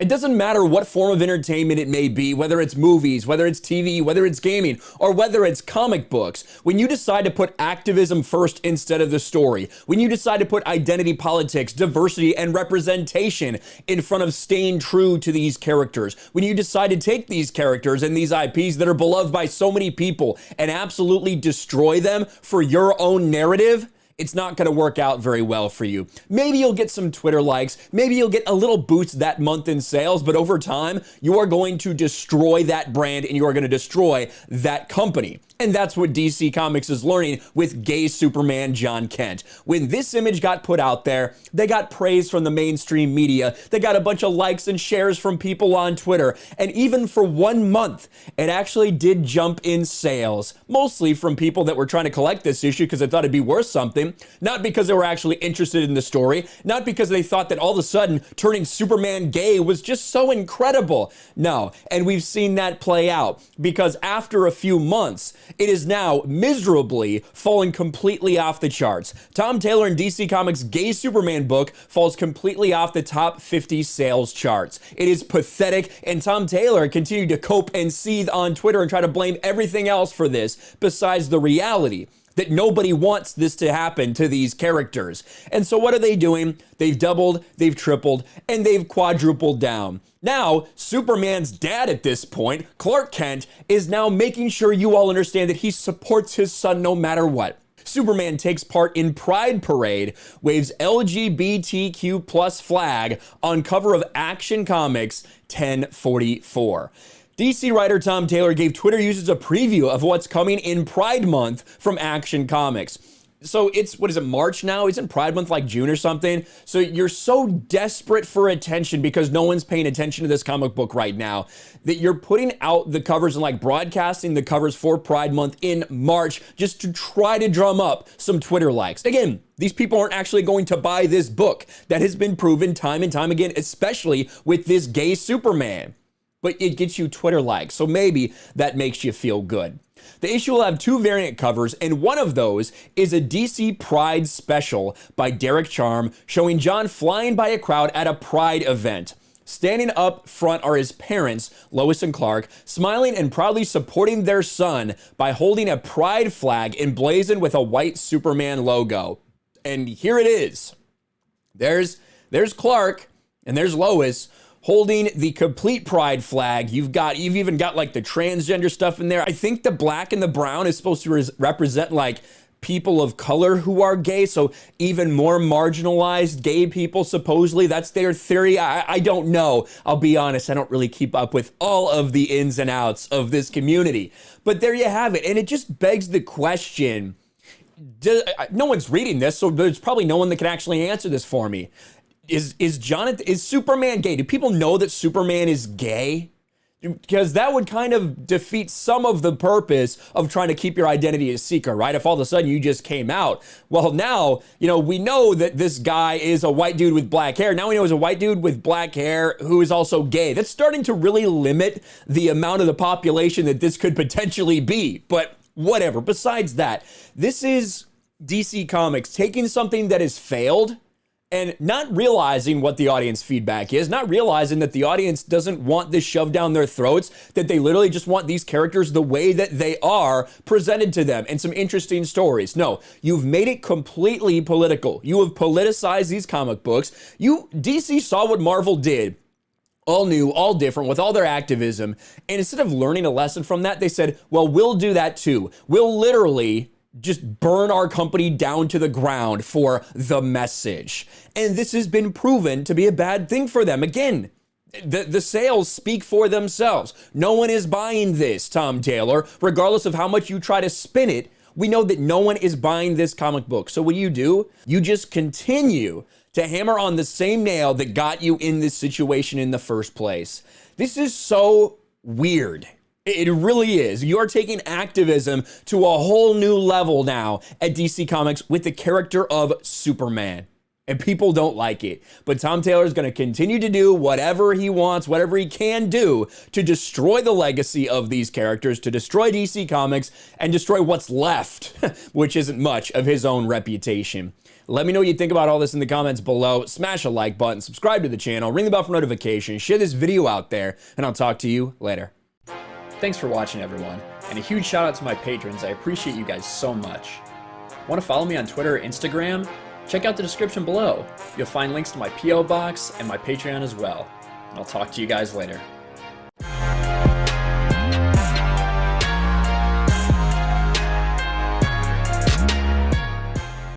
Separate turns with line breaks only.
It doesn't matter what form of entertainment it may be, whether it's movies, whether it's TV, whether it's gaming, or whether it's comic books. When you decide to put activism first instead of the story, when you decide to put identity politics, diversity, and representation in front of staying true to these characters, when you decide to take these characters and these IPs that are beloved by so many people and absolutely destroy them for your own narrative, it's not going to work out very well for you. Maybe you'll get some Twitter likes, maybe you'll get a little boost that month in sales, but over time, you are going to destroy that brand and you are going to destroy that company. And that's what DC Comics is learning with gay Superman John Kent. When this image got put out there, they got praise from the mainstream media. They got a bunch of likes and shares from people on Twitter. And even for 1 month, it actually did jump in sales, mostly from people that were trying to collect this issue because they thought it'd be worth something, not because they were actually interested in the story, not because they thought that all of a sudden turning Superman gay was just so incredible. No, and we've seen that play out because after a few months, it is now miserably falling completely off the charts. Tom Taylor and DC Comics' gay Superman book falls completely off the top 50 sales charts. It is pathetic, and Tom Taylor continued to cope and seethe on Twitter and try to blame everything else for this besides the reality that nobody wants this to happen to these characters. And so what are they doing? They've doubled, they've tripled, and they've quadrupled down. Now, Superman's dad at this point, Clark Kent, is now making sure you all understand that he supports his son no matter what. Superman takes part in Pride Parade, waves LGBTQ plus flag on cover of Action Comics 1044. DC writer Tom Taylor gave Twitter users a preview of what's coming in Pride Month from Action Comics. So it's, what is it, March now? Isn't Pride Month like June or something? So you're so desperate for attention because no one's paying attention to this comic book right now that you're putting out the covers and like broadcasting the covers for Pride Month in March just to try to drum up some Twitter likes. Again, these people aren't actually going to buy this book. That has been proven time and time again, especially with this gay Superman. But it gets you Twitter likes, so maybe that makes you feel good. The issue will have 2 variant covers, and one of those is a DC Pride special by Derek Charm showing John flying by a crowd at a Pride event. Standing up front are his parents, Lois and Clark, smiling and proudly supporting their son by holding a Pride flag emblazoned with a white Superman logo. And here it is. There's Clark and there's Lois holding the complete Pride flag. You've even got like the transgender stuff in there. I think the black and the brown is supposed to represent like people of color who are gay, so even more marginalized gay people, supposedly. That's their theory. I don't know. I'll be honest, I don't really keep up with all of the ins and outs of this community. But there you have it, and it just begs the question. No one's reading this, so there's probably no one that can actually answer this for me. Is Superman gay? Do people know that Superman is gay? Because that would kind of defeat some of the purpose of trying to keep your identity a secret, right? If all of a sudden you just came out. Well, now, we know that this guy is a white dude with black hair. Now we know he's a white dude with black hair who is also gay. That's starting to really limit the amount of the population that this could potentially be. But whatever. Besides that, this is DC Comics taking something that has failed and not realizing what the audience feedback is, not realizing that the audience doesn't want this shoved down their throats, that they literally just want these characters the way that they are presented to them and some interesting stories. No, you've made it completely political. You have politicized these comic books. DC saw what Marvel did. All new, all different, with all their activism. And instead of learning a lesson from that, they said, well, we'll do that too. We'll literally just burn our company down to the ground for the message. And this has been proven to be a bad thing for them. Again, the sales speak for themselves. No one is buying this, Tom Taylor. Regardless of how much you try to spin it, we know that no one is buying this comic book. So what do? You just continue to hammer on the same nail that got you in this situation in the first place. This is so weird. It really is. You're taking activism to a whole new level now at DC Comics with the character of Superman. and people don't like it. But Tom Taylor is going to continue to do whatever he wants, whatever he can do to destroy the legacy of these characters, to destroy DC Comics, and destroy what's left, which isn't much, of his own reputation. Let me know what you think about all this in the comments below. Smash a like button, subscribe to the channel, ring the bell for notifications, share this video out there, and I'll talk to you later. Thanks for watching, everyone, and a huge shout out to my patrons. I appreciate you guys so much. Want to follow me on Twitter or Instagram? Check out the description below. You'll find links to my P.O. box and my Patreon as well. And I'll talk to you guys later.